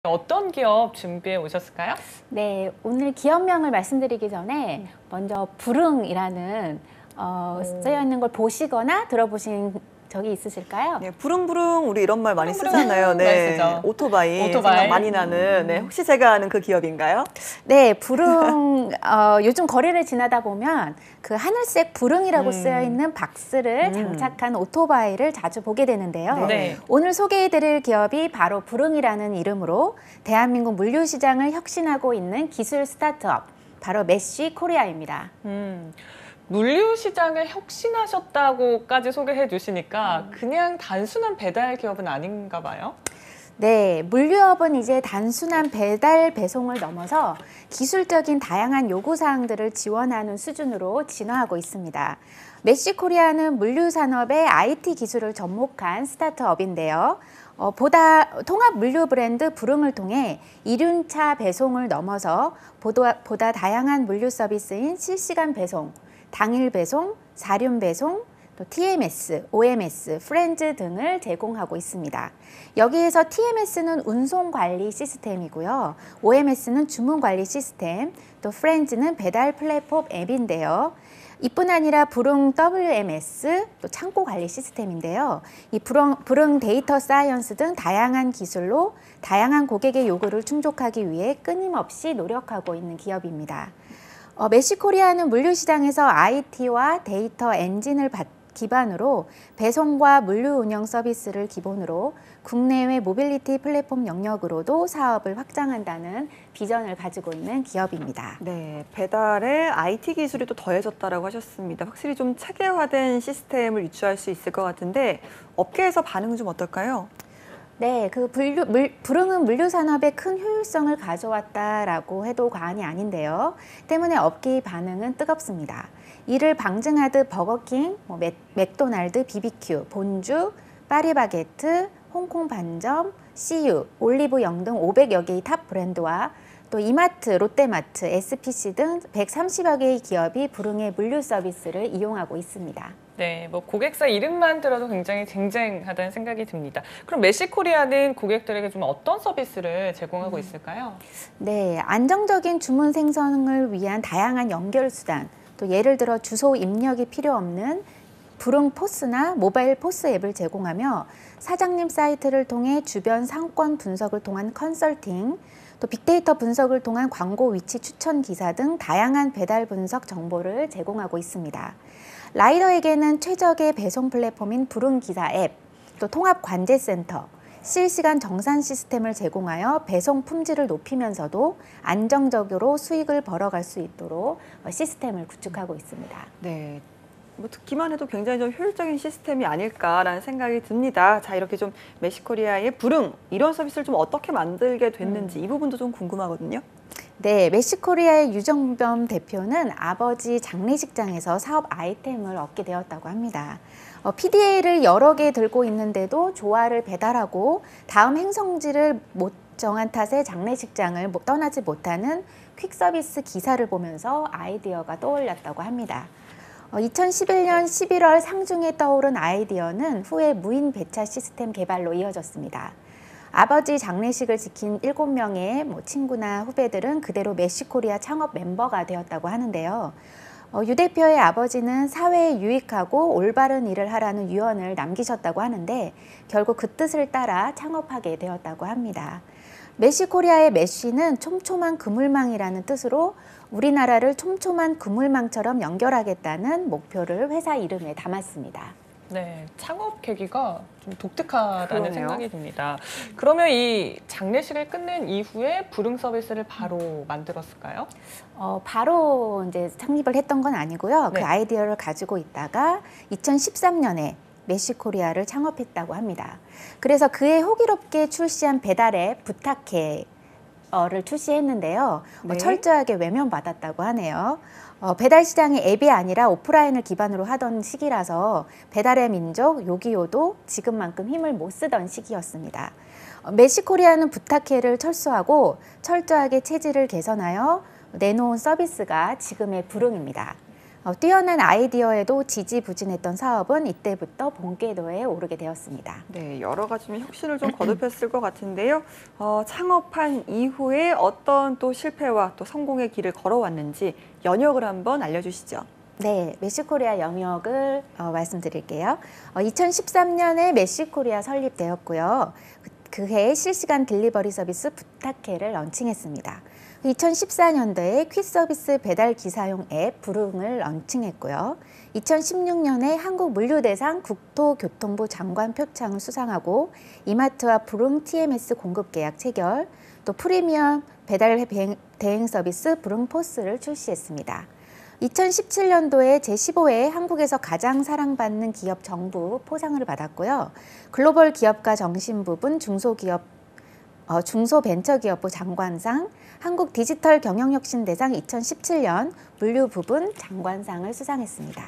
어떤 기업 준비해 오셨을까요? 네, 오늘 기업명을 말씀드리기 전에 먼저 부릉이라는 쓰여 있는 걸 보시거나 들어보신 적이 있으실까요? 네, 부릉부릉 우리 이런 말 많이 부릉부릉 쓰잖아요. 많이 쓰죠. 오토바이 오토바이. 생각 많이 나는. 네, 혹시 제가 아는 그 기업인가요? 네, 부릉 요즘 거리를 지나다 보면 그 하늘색 부릉이라고 쓰여 있는 박스를 장착한 오토바이를 자주 보게 되는데요. 네. 오늘 소개해드릴 기업이 바로 부릉이라는 이름으로 대한민국 물류 시장을 혁신하고 있는 기술 스타트업, 바로 메쉬 코리아입니다. 물류 시장을 혁신하셨다고까지 소개해 주시니까 그냥 단순한 배달 기업은 아닌가 봐요. 네, 물류업은 이제 단순한 배달 배송을 넘어서 기술적인 다양한 요구사항들을 지원하는 수준으로 진화하고 있습니다. 메쉬 코리아는 물류 산업의 IT 기술을 접목한 스타트업인데요. 통합 물류 브랜드 부릉을 통해 이륜차 배송을 넘어서 보다 다양한 물류 서비스인 실시간 배송, 당일 배송, 사륜 배송, 또 TMS, OMS, 프렌즈 등을 제공하고 있습니다. 여기에서 TMS는 운송 관리 시스템이고요. OMS는 주문 관리 시스템, 또 프렌즈는 배달 플랫폼 앱인데요. 이뿐 아니라 부릉 WMS, 또 창고 관리 시스템인데요. 이 부릉 데이터 사이언스 등 다양한 기술로 다양한 고객의 요구를 충족하기 위해 끊임없이 노력하고 있는 기업입니다. 메쉬 코리아는 물류 시장에서 IT와 데이터 엔진을 기반으로 배송과 물류 운영 서비스를 기본으로 국내외 모빌리티 플랫폼 영역으로도 사업을 확장한다는 비전을 가지고 있는 기업입니다. 네, 배달에 IT 기술이 또 더해졌다라고 하셨습니다. 확실히 좀 체계화된 시스템을 유추할 수 있을 것 같은데 업계에서 반응은 좀 어떨까요? 네, 부릉은 물류 산업에 큰 효율성을 가져왔다라고 해도 과언이 아닌데요. 때문에 업계의 반응은 뜨겁습니다. 이를 방증하듯 버거킹, 맥도날드, BBQ, 본주, 파리바게트, 홍콩 반점, CU, 올리브영 등 500여 개의 탑 브랜드와 또 이마트, 롯데마트, SPC 등 130여 개의 기업이 부릉의 물류 서비스를 이용하고 있습니다. 네, 고객사 이름만 들어도 굉장히 쟁쟁하다는 생각이 듭니다. 그럼 메쉬 코리아는 고객들에게 좀 어떤 서비스를 제공하고 있을까요? 네, 안정적인 주문 생성을 위한 다양한 연결 수단, 또 예를 들어 주소 입력이 필요 없는 부릉 포스나 모바일 포스 앱을 제공하며 사장님 사이트를 통해 주변 상권 분석을 통한 컨설팅, 또 빅데이터 분석을 통한 광고 위치 추천 기사 등 다양한 배달 분석 정보를 제공하고 있습니다. 라이더에게는 최적의 배송 플랫폼인 부릉 기사 앱, 또 통합 관제센터, 실시간 정산 시스템을 제공하여 배송 품질을 높이면서도 안정적으로 수익을 벌어갈 수 있도록 시스템을 구축하고 있습니다. 네. 듣기만 해도 굉장히 좀 효율적인 시스템이 아닐까라는 생각이 듭니다. 자, 이렇게 좀 메쉬코리아의 부릉 이런 서비스를 좀 어떻게 만들게 됐는지 이 부분도 좀 궁금하거든요. 네, 메쉬코리아의 유정범 대표는 아버지 장례식장에서 사업 아이템을 얻게 되었다고 합니다. PDA를 여러 개 들고 있는데도 조화를 배달하고 다음 행성지를 못 정한 탓에 장례식장을 떠나지 못하는 퀵서비스 기사를 보면서 아이디어가 떠올랐다고 합니다. 2011년 11월 상중에 떠오른 아이디어는 후에 무인 배차 시스템 개발로 이어졌습니다. 아버지 장례식을 지킨 7명의 친구나 후배들은 그대로 메쉬 코리아 창업 멤버가 되었다고 하는데요. 유 대표의 아버지는 사회에 유익하고 올바른 일을 하라는 유언을 남기셨다고 하는데 결국 그 뜻을 따라 창업하게 되었다고 합니다. 메쉬 코리아의 메쉬는 촘촘한 그물망이라는 뜻으로 우리나라를 촘촘한 그물망처럼 연결하겠다는 목표를 회사 이름에 담았습니다. 네, 창업 계기가 좀 독특하다는 그러네요. 생각이 듭니다. 그러면 이 장례식을 끝낸 이후에 부릉 서비스를 바로 만들었을까요? 바로 이제 창립을 했던 건 아니고요. 네. 그 아이디어를 가지고 있다가 2013년에 메쉬 코리아를 창업했다고 합니다. 그래서 그해 호기롭게 출시한 배달앱 부탁해를 출시했는데요. 네. 철저하게 외면받았다고 하네요. 배달 시장이 앱이 아니라 오프라인을 기반으로 하던 시기라서 배달의 민족 요기요도 지금만큼 힘을 못 쓰던 시기였습니다. 메쉬 코리아는 부탁해를 철수하고 철저하게 체질을 개선하여 내놓은 서비스가 지금의 부릉입니다. 뛰어난 아이디어에도 지지부진했던 사업은 이때부터 본궤도에 오르게 되었습니다. 네, 여러 가지 좀 혁신을 좀 거듭했을 것 같은데요. 창업한 이후에 어떤 또 실패와 또 성공의 길을 걸어왔는지 연역을 한번 알려주시죠. 네, 메시코리아 영역을 말씀드릴게요. 2013년에 메시코리아 설립되었고요. 그해 실시간 딜리버리 서비스 부탁해를 런칭했습니다. 2014년도에 퀵서비스 배달 기사용 앱 부릉을 런칭했고요. 2016년에 한국물류대상 국토교통부 장관 표창을 수상하고 이마트와 부릉 TMS 공급 계약 체결, 또 프리미엄 배달 대행 서비스 부릉 포스를 출시했습니다. 2017년도에 제15회 한국에서 가장 사랑받는 기업 정부 포상을 받았고요. 글로벌 기업가 정신 부분 중소벤처기업부 장관상, 한국 디지털 경영혁신대상 2017년 물류 부분 장관상을 수상했습니다.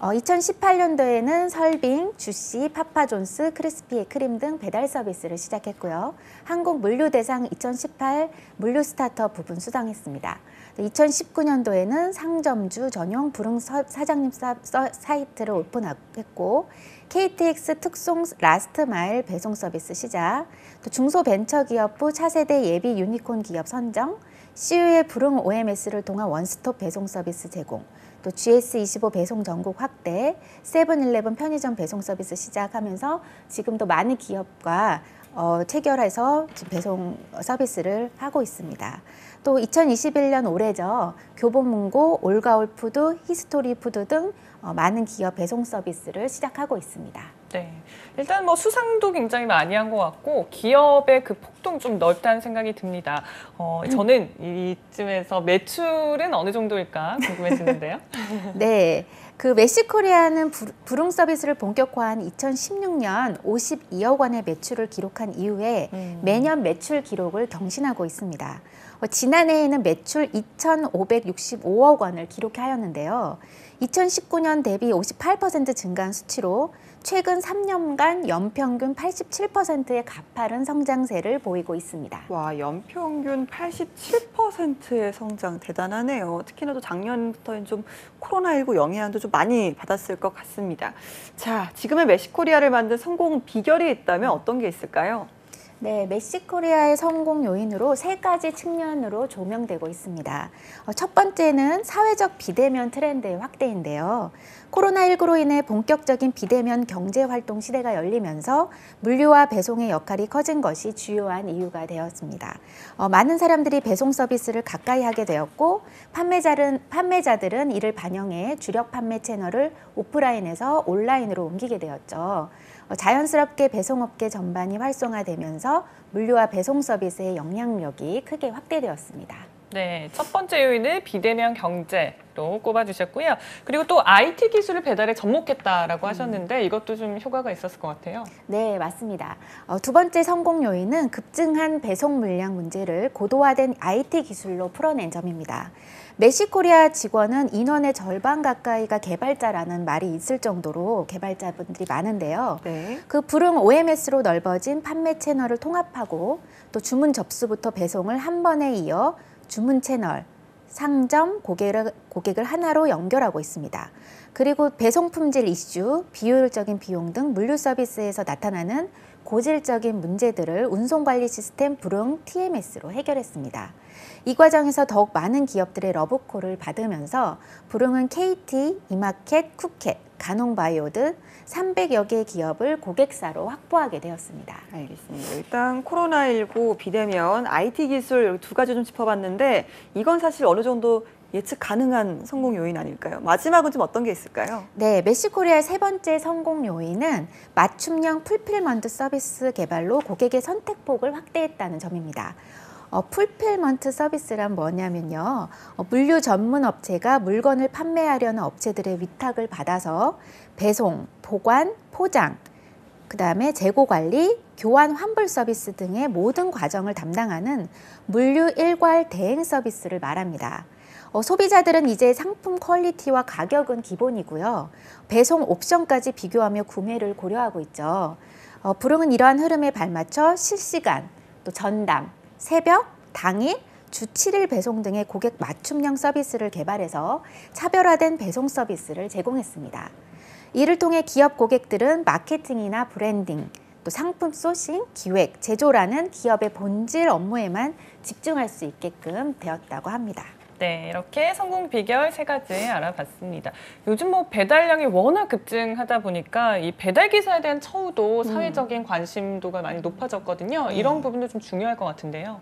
2018년도에는 설빙, 주시, 파파존스, 크리스피 크림 등 배달 서비스를 시작했고요. 한국 물류대상 2018 물류 스타트업 부분 수상했습니다. 2019년도에는 상점주 전용 부릉 사장님 사이트를 오픈했고, KTX 특송 라스트 마일 배송 서비스 시작, 또 중소벤처기업부 차세대 예비 유니콘 기업 선정, CU의 부릉 OMS를 통한 원스톱 배송 서비스 제공, 또 GS25 배송 전국 확대, 세븐일레븐 편의점 배송 서비스 시작하면서 지금도 많은 기업과 체결해서 지금 배송 서비스를 하고 있습니다. 또 2021년 올해죠. 교보문고, 올가올푸드, 히스토리푸드 등 많은 기업 배송 서비스를 시작하고 있습니다. 네, 일단 뭐 수상도 굉장히 많이 한 것 같고 기업의 그 폭도 좀 넓다는 생각이 듭니다. 저는 이쯤에서 매출은 어느 정도일까 궁금해지는데요. 네, 그 메시코리아는 부릉 서비스를 본격화한 2016년 52억 원의 매출을 기록한 이후에 매년 매출 기록을 경신하고 있습니다. 지난해에는 매출 2,565억 원을 기록하였는데요. 2019년 대비 58% 증가한 수치로 최근 3년간 연평균 87%의 가파른 성장세를 보이고 있습니다. 와, 연평균 87%의 성장 대단하네요. 특히나 또 작년부터는 좀 코로나19 영향도 좀 많이 받았을 것 같습니다. 자, 지금의 메시코리아를 만든 성공 비결이 있다면 어떤 게 있을까요? 네, 메시코리아의 성공 요인으로 세 가지 측면으로 조명되고 있습니다. 첫 번째는 사회적 비대면 트렌드의 확대인데요. 코로나19로 인해 본격적인 비대면 경제활동 시대가 열리면서 물류와 배송의 역할이 커진 것이 주요한 이유가 되었습니다. 많은 사람들이 배송 서비스를 가까이 하게 되었고 판매자들은 이를 반영해 주력 판매 채널을 오프라인에서 온라인으로 옮기게 되었죠. 자연스럽게 배송업계 전반이 활성화되면서 물류와 배송 서비스의 영향력이 크게 확대되었습니다. 네, 첫 번째 요인은 비대면 경제로 꼽아주셨고요. 그리고 또 IT 기술을 배달에 접목했다라고 하셨는데 이것도 좀 효과가 있었을 것 같아요. 네, 맞습니다. 두 번째 성공 요인은 급증한 배송 물량 문제를 고도화된 IT 기술로 풀어낸 점입니다. 메시코리아 직원은 인원의 절반 가까이가 개발자라는 말이 있을 정도로 개발자분들이 많은데요. 네. 그 부릉 OMS로 넓어진 판매 채널을 통합하고 또 주문 접수부터 배송을 한 번에 이어 주문 채널, 상점, 고객을 하나로 연결하고 있습니다. 그리고 배송 품질 이슈, 비효율적인 비용 등 물류 서비스에서 나타나는 고질적인 문제들을 운송관리 시스템 부릉 TMS로 해결했습니다. 이 과정에서 더욱 많은 기업들의 러브콜을 받으면서 부릉은 KT, 이마켓, 쿠켓, 가농바이오 등 300여 개의 기업을 고객사로 확보하게 되었습니다. 알겠습니다. 일단 코로나19 비대면 IT 기술 두 가지 좀 짚어봤는데 이건 사실 어느 정도 예측 가능한 성공 요인 아닐까요? 마지막은 좀 어떤 게 있을까요? 네, 메시코리아의 세 번째 성공 요인은 맞춤형 풀필먼트 서비스 개발로 고객의 선택폭을 확대했다는 점입니다. 풀필먼트 서비스란 뭐냐면요. 물류 전문 업체가 물건을 판매하려는 업체들의 위탁을 받아서 배송, 보관, 포장, 그다음에 재고 관리, 교환 환불 서비스 등의 모든 과정을 담당하는 물류 일괄 대행 서비스를 말합니다. 소비자들은 이제 상품 퀄리티와 가격은 기본이고요. 배송 옵션까지 비교하며 구매를 고려하고 있죠. 부릉은 이러한 흐름에 발맞춰 실시간, 또 전담, 새벽, 당일, 주 7일 배송 등의 고객 맞춤형 서비스를 개발해서 차별화된 배송 서비스를 제공했습니다. 이를 통해 기업 고객들은 마케팅이나 브랜딩, 또 상품 소싱, 기획, 제조라는 기업의 본질 업무에만 집중할 수 있게끔 되었다고 합니다. 네, 이렇게 성공 비결 3가지 알아봤습니다. 요즘 뭐 배달량이 워낙 급증하다 보니까 이 배달 기사에 대한 처우도 사회적인 관심도가 많이 높아졌거든요. 이런 부분도 좀 중요할 것 같은데요.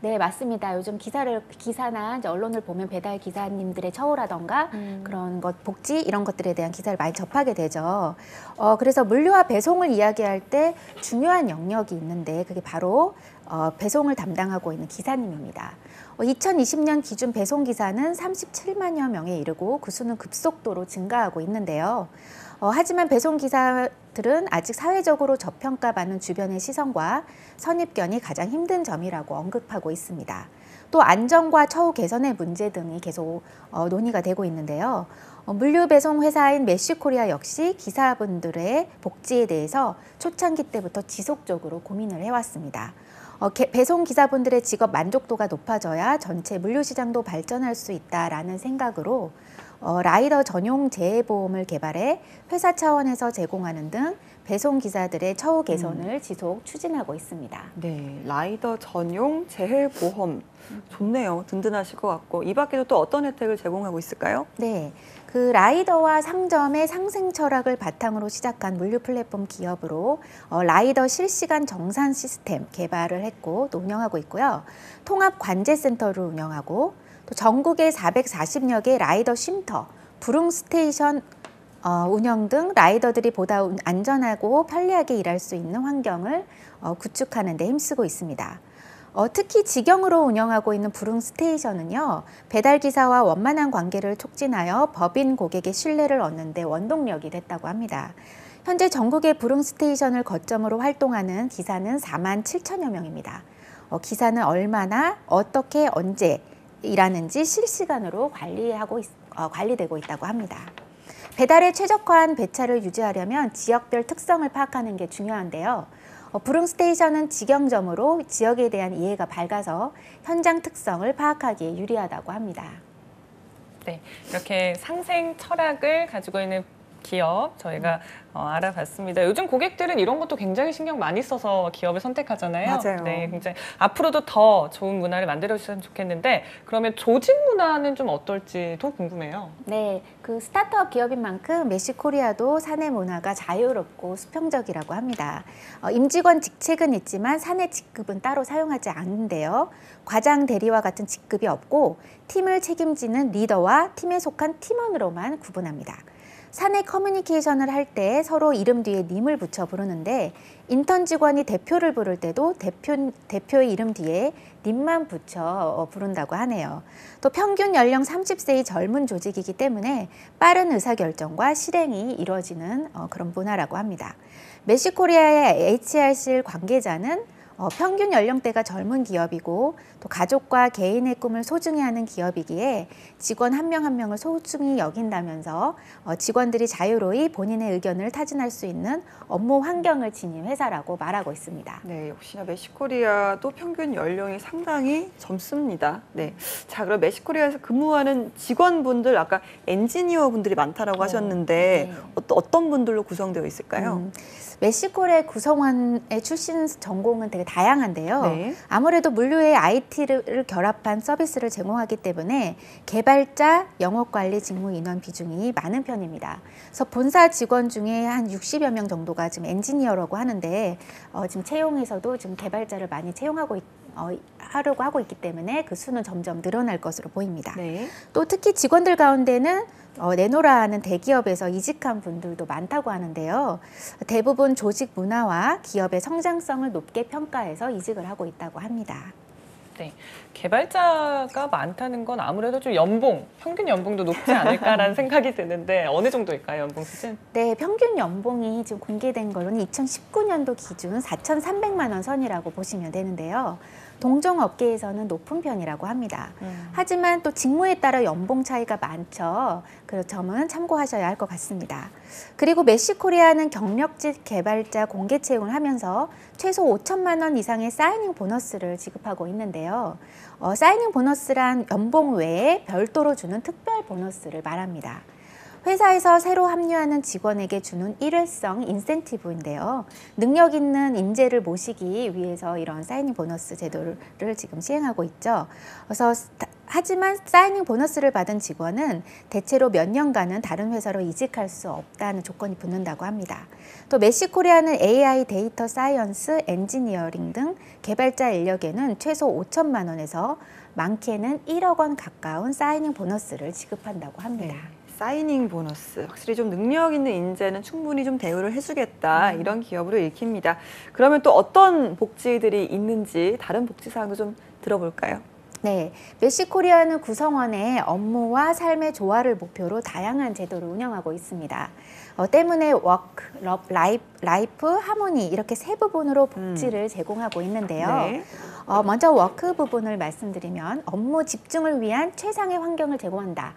네, 맞습니다. 요즘 기사나 이제 언론을 보면 배달 기사님들의 처우라던가 그런 것, 복지 이런 것들에 대한 기사를 많이 접하게 되죠. 그래서 물류와 배송을 이야기할 때 중요한 영역이 있는데 그게 바로 배송을 담당하고 있는 기사님입니다. 2020년 기준 배송 기사는 37만여 명에 이르고 그 수는 급속도로 증가하고 있는데요. 하지만 배송 기사들은 아직 사회적으로 저평가받는 주변의 시선과 선입견이 가장 힘든 점이라고 언급하고 있습니다. 또 안전과 처우 개선의 문제 등이 계속 논의가 되고 있는데요. 물류 배송 회사인 메쉬코리아 역시 기사분들의 복지에 대해서 초창기 때부터 지속적으로 고민을 해왔습니다. 배송 기사분들의 직업 만족도가 높아져야 전체 물류 시장도 발전할 수 있다라는 생각으로 라이더 전용 재해보험을 개발해 회사 차원에서 제공하는 등 배송 기사들의 처우 개선을 지속 추진하고 있습니다. 네, 라이더 전용 재해보험 좋네요. 든든하실 것 같고 이 밖에도 또 어떤 혜택을 제공하고 있을까요? 네, 그 라이더와 상점의 상생 철학을 바탕으로 시작한 물류 플랫폼 기업으로 라이더 실시간 정산 시스템 개발을 했고 또 운영하고 있고요. 통합 관제센터를 운영하고 또 전국의 440여 개 라이더 쉼터, 부릉 스테이션 운영 등 라이더들이 보다 안전하고 편리하게 일할 수 있는 환경을 구축하는 데 힘쓰고 있습니다. 특히 직영으로 운영하고 있는 부릉 스테이션은요, 배달기사와 원만한 관계를 촉진하여 법인 고객의 신뢰를 얻는 데 원동력이 됐다고 합니다. 현재 전국의 부릉 스테이션을 거점으로 활동하는 기사는 4만 7천여 명입니다. 기사는 얼마나, 어떻게, 언제 일하는지 실시간으로 관리되고 있다고 합니다. 배달에 최적화한 배차를 유지하려면 지역별 특성을 파악하는 게 중요한데요. 부릉 스테이션은 직영점으로 지역에 대한 이해가 밝아서 현장 특성을 파악하기에 유리하다고 합니다. 네, 이렇게 상생 철학을 가지고 있는 기업 저희가 알아봤습니다. 요즘 고객들은 이런 것도 굉장히 신경 많이 써서 기업을 선택하잖아요. 맞아요. 네, 굉장히 앞으로도 더 좋은 문화를 만들어 주셨으면 좋겠는데 그러면 조직 문화는 좀 어떨지도 궁금해요. 네, 그 스타트업 기업인 만큼 메쉬코리아도 사내 문화가 자유롭고 수평적이라고 합니다. 임직원 직책은 있지만 사내 직급은 따로 사용하지 않는데요. 과장 대리와 같은 직급이 없고 팀을 책임지는 리더와 팀에 속한 팀원으로만 구분합니다. 사내 커뮤니케이션을 할 때 서로 이름 뒤에 님을 붙여 부르는데 인턴 직원이 대표를 부를 때도 대표의 이름 뒤에 님만 붙여 부른다고 하네요. 또 평균 연령 30세의 젊은 조직이기 때문에 빠른 의사결정과 실행이 이루어지는 그런 문화라고 합니다. 메쉬코리아의 HR실 관계자는 평균 연령대가 젊은 기업이고 또 가족과 개인의 꿈을 소중히 하는 기업이기에 직원 한 명 한 명을 소중히 여긴다면서 직원들이 자유로이 본인의 의견을 타진할 수 있는 업무 환경을 지닌 회사라고 말하고 있습니다. 네, 역시나 메쉬코리아도 평균 연령이 상당히 젊습니다. 네, 자 그럼 메쉬코리아에서 근무하는 직원분들 아까 엔지니어 분들이 많다라고 하셨는데 네. 어떤 분들로 구성되어 있을까요? 메쉬코리아 구성원의 출신 전공은 되게 다양한데요. 네. 아무래도 물류의 IT를 결합한 서비스를 제공하기 때문에 개발자, 영업관리 직무 인원 비중이 많은 편입니다. 그래서 본사 직원 중에 한 60여 명 정도가 지금 엔지니어라고 하는데 지금 채용에서도 지금 개발자를 많이 채용하고 하려고 하고 있기 때문에 그 수는 점점 늘어날 것으로 보입니다. 네. 또 특히 직원들 가운데는 네노라는 대기업에서 이직한 분들도 많다고 하는데요. 대부분 조직 문화와 기업의 성장성을 높게 평가해서 이직을 하고 있다고 합니다. 네, 개발자가 많다는 건 아무래도 좀 평균 연봉도 높지 않을까라는 생각이 드는데 어느 정도일까요, 연봉 수준? 네, 평균 연봉이 지금 공개된 걸로는 2019년도 기준 4,300만 원 선이라고 보시면 되는데요. 동종업계에서는 높은 편이라고 합니다. 하지만 또 직무에 따라 연봉 차이가 많죠. 그 점은 참고하셔야 할 것 같습니다. 그리고 메시코리아는 경력직 개발자 공개 채용을 하면서 최소 5천만 원 이상의 사이닝 보너스를 지급하고 있는데요. 사이닝 보너스란 연봉 외에 별도로 주는 특별 보너스를 말합니다. 회사에서 새로 합류하는 직원에게 주는 일회성 인센티브인데요. 능력 있는 인재를 모시기 위해서 이런 사이닝 보너스 제도를 지금 시행하고 있죠. 그래서 하지만 사이닝 보너스를 받은 직원은 대체로 몇 년간은 다른 회사로 이직할 수 없다는 조건이 붙는다고 합니다. 또 메시코리아는 AI, 데이터 사이언스, 엔지니어링 등 개발자 인력에는 최소 5천만 원에서 많게는 1억 원 가까운 사이닝 보너스를 지급한다고 합니다. 사이닝 보너스, 확실히 좀 능력 있는 인재는 충분히 좀 대우를 해주겠다 이런 기업으로 읽힙니다. 그러면 또 어떤 복지들이 있는지 다른 복지 사항도 좀 들어볼까요? 네, 메시코리아는 구성원의 업무와 삶의 조화를 목표로 다양한 제도를 운영하고 있습니다. 때문에 워크, 라이프, 하모니 이렇게 세 부분으로 복지를 제공하고 있는데요. 네. 먼저 워크 부분을 말씀드리면 업무 집중을 위한 최상의 환경을 제공한다.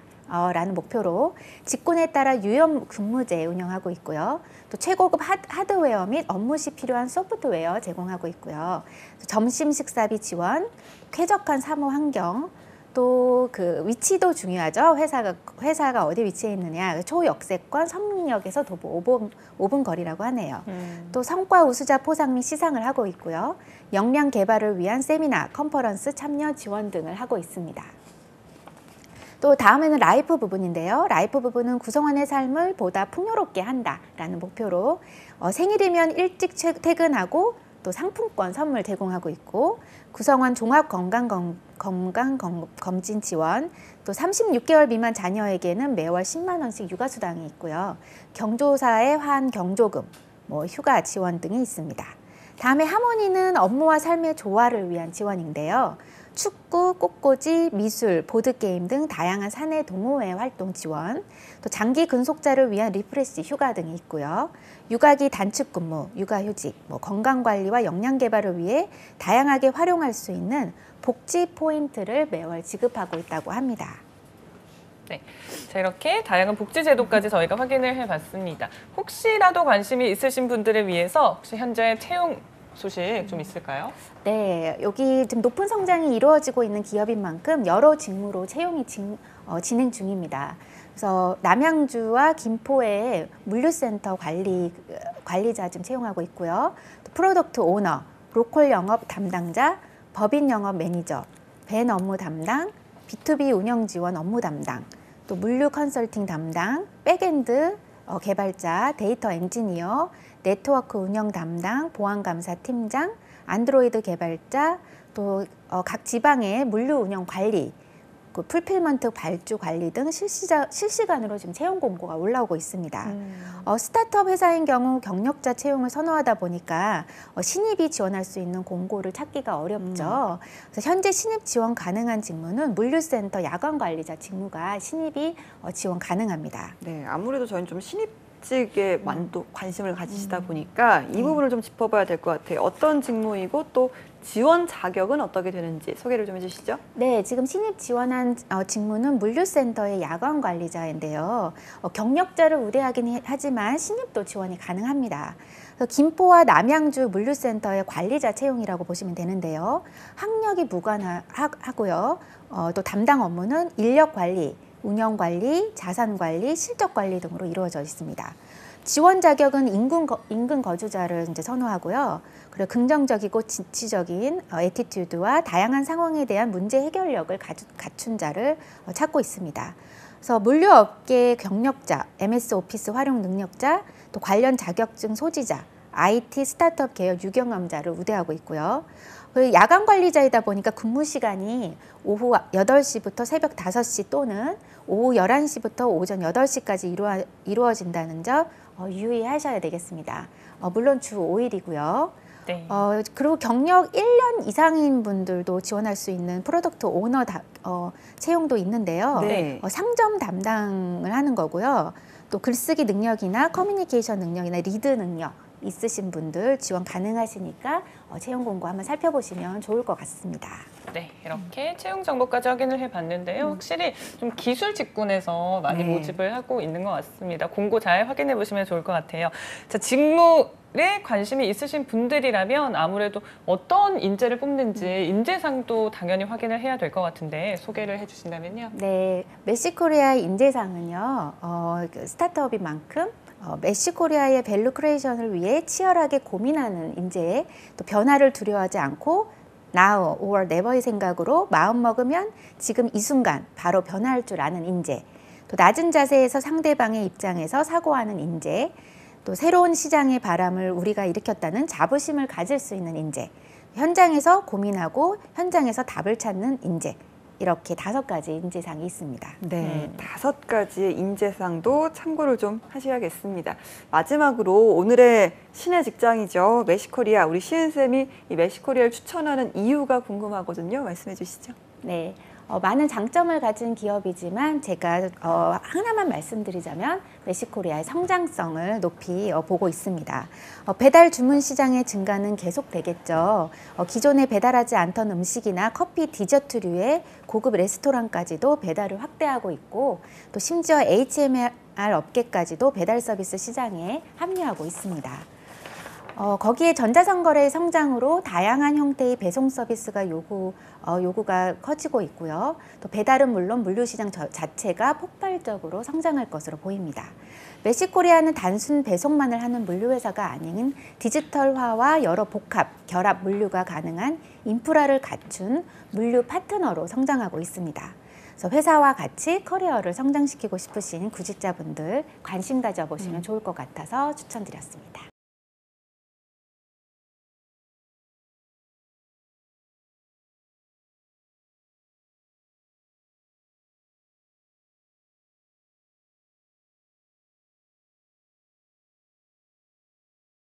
라는 목표로 직군에 따라 유연 근무제 운영하고 있고요. 또 최고급 하드웨어 및 업무 시 필요한 소프트웨어 제공하고 있고요. 점심 식사비 지원, 쾌적한 사무 환경, 또 그 위치도 중요하죠. 회사가 어디 위치해 있느냐. 초역세권 성능역에서 도보 5분 거리라고 하네요. 또 성과 우수자 포상 및 시상을 하고 있고요. 역량 개발을 위한 세미나, 컨퍼런스 참여 지원 등을 하고 있습니다. 또 다음에는 라이프 부분인데요. 라이프 부분은 구성원의 삶을 보다 풍요롭게 한다라는 목표로 생일이면 일찍 퇴근하고 또 상품권 선물 제공하고 있고 구성원 종합 건강검진 지원, 또 36개월 미만 자녀에게는 매월 10만 원씩 육아수당이 있고요. 경조사의 경조금, 휴가 지원 등이 있습니다. 다음에 하모니는 업무와 삶의 조화를 위한 지원인데요. 축구, 꽃꽂이, 미술, 보드게임 등 다양한 사내 동호회 활동 지원, 또 장기 근속자를 위한 리프레시 휴가 등이 있고요. 육아기 단축 근무, 육아휴직, 건강관리와 역량개발을 위해 다양하게 활용할 수 있는 복지 포인트를 매월 지급하고 있다고 합니다. 네, 자 이렇게 다양한 복지 제도까지 저희가 확인을 해봤습니다. 혹시라도 관심이 있으신 분들을 위해서 혹시 현재 채용 소식 좀 있을까요? 네, 여기 지금 높은 성장이 이루어지고 있는 기업인 만큼 여러 직무로 채용이 진행 중입니다. 그래서 남양주와 김포의 물류센터 관리자 지금 채용하고 있고요. 또 프로덕트 오너, 로컬 영업 담당자, 법인 영업 매니저, 밴 업무 담당, B2B 운영 지원 업무 담당, 또 물류 컨설팅 담당, 백엔드 개발자, 데이터 엔지니어, 네트워크 운영 담당, 보안감사 팀장, 안드로이드 개발자, 또 각 지방의 물류 운영 관리, 그 풀필먼트 발주 관리 등 실시간으로 지금 채용 공고가 올라오고 있습니다. 스타트업 회사인 경우 경력자 채용을 선호하다 보니까 신입이 지원할 수 있는 공고를 찾기가 어렵죠. 그래서 현재 신입 지원 가능한 직무는 물류센터 야간 관리자 직무가 신입이 지원 가능합니다. 네, 아무래도 저희는 좀 신입직에 관심을 가지시다 보니까 이 부분을 좀 짚어봐야 될 것 같아요. 어떤 직무이고 또 지원 자격은 어떻게 되는지 소개를 좀 해주시죠. 네, 지금 신입 지원한 직무는 물류센터의 야간 관리자인데요. 경력자를 우대하긴 하지만 신입도 지원이 가능합니다. 김포와 남양주 물류센터의 관리자 채용이라고 보시면 되는데요. 학력이 무관하고요. 또 담당 업무는 인력 관리, 운영 관리, 자산 관리, 실적 관리 등으로 이루어져 있습니다. 지원 자격은 인근 거주자를 이제 선호하고요. 그리고 긍정적이고 지치적인 애티튜드와 다양한 상황에 대한 문제 해결력을 갖춘 자를 찾고 있습니다. 그래서 물류업계 경력자, MS 오피스 활용 능력자, 또 관련 자격증 소지자, IT 스타트업 개혁 유경험자를 우대하고 있고요. 그리고 야간 관리자이다 보니까 근무 시간이 오후 8시부터 새벽 5시 또는 오후 11시부터 오전 8시까지 이루어진다는 점 유의하셔야 되겠습니다. 물론 주 5일이고요. 네. 그리고 경력 1년 이상인 분들도 지원할 수 있는 프로덕트 오너 채용도 있는데요. 네. 상점 담당을 하는 거고요. 또 글쓰기 능력이나 커뮤니케이션 능력이나 리드 능력, 있으신 분들 지원 가능하시니까 채용 공고 한번 살펴보시면 좋을 것 같습니다. 네, 이렇게 채용 정보까지 확인을 해봤는데요. 확실히 좀 기술 직군에서 많이 네. 모집을 하고 있는 것 같습니다. 공고 잘 확인해 보시면 좋을 것 같아요. 자, 직무에 관심이 있으신 분들이라면 아무래도 어떤 인재를 뽑는지 인재상도 당연히 확인을 해야 될 것 같은데 소개를 해주신다면요. 네, 메시코리아 인재상은요, 그 스타트업인 만큼 메시코리아의 밸류 크리에이션을 위해 치열하게 고민하는 인재, 또 변화를 두려워하지 않고 now or never의 생각으로 마음 먹으면 지금 이 순간 바로 변화할 줄 아는 인재, 또 낮은 자세에서 상대방의 입장에서 사고하는 인재, 또 새로운 시장의 바람을 우리가 일으켰다는 자부심을 가질 수 있는 인재, 현장에서 고민하고 현장에서 답을 찾는 인재, 이렇게 5가지 인재상이 있습니다. 네, 5가지의 인재상도 참고를 좀 하셔야겠습니다. 마지막으로 오늘의 신의 직장이죠. 메시코리아. 우리 시은쌤이 이 메시코리아를 추천하는 이유가 궁금하거든요. 말씀해 주시죠. 네, 많은 장점을 가진 기업이지만 제가 하나만 말씀드리자면 메시코리아의 성장성을 높이 보고 있습니다. 배달 주문 시장의 증가는 계속되겠죠. 기존에 배달하지 않던 음식이나 커피, 디저트류의 고급 레스토랑까지도 배달을 확대하고 있고 또 심지어 HMR 업계까지도 배달 서비스 시장에 합류하고 있습니다. 거기에 전자상거래의 성장으로 다양한 형태의 배송 서비스가 요구가 커지고 있고요. 또 배달은 물론 물류시장 자체가 폭발적으로 성장할 것으로 보입니다. 메시코리아는 단순 배송만을 하는 물류회사가 아닌 디지털화와 여러 결합 물류가 가능한 인프라를 갖춘 물류 파트너로 성장하고 있습니다. 그래서 회사와 같이 커리어를 성장시키고 싶으신 구직자분들 관심 가져보시면 좋을 것 같아서 추천드렸습니다.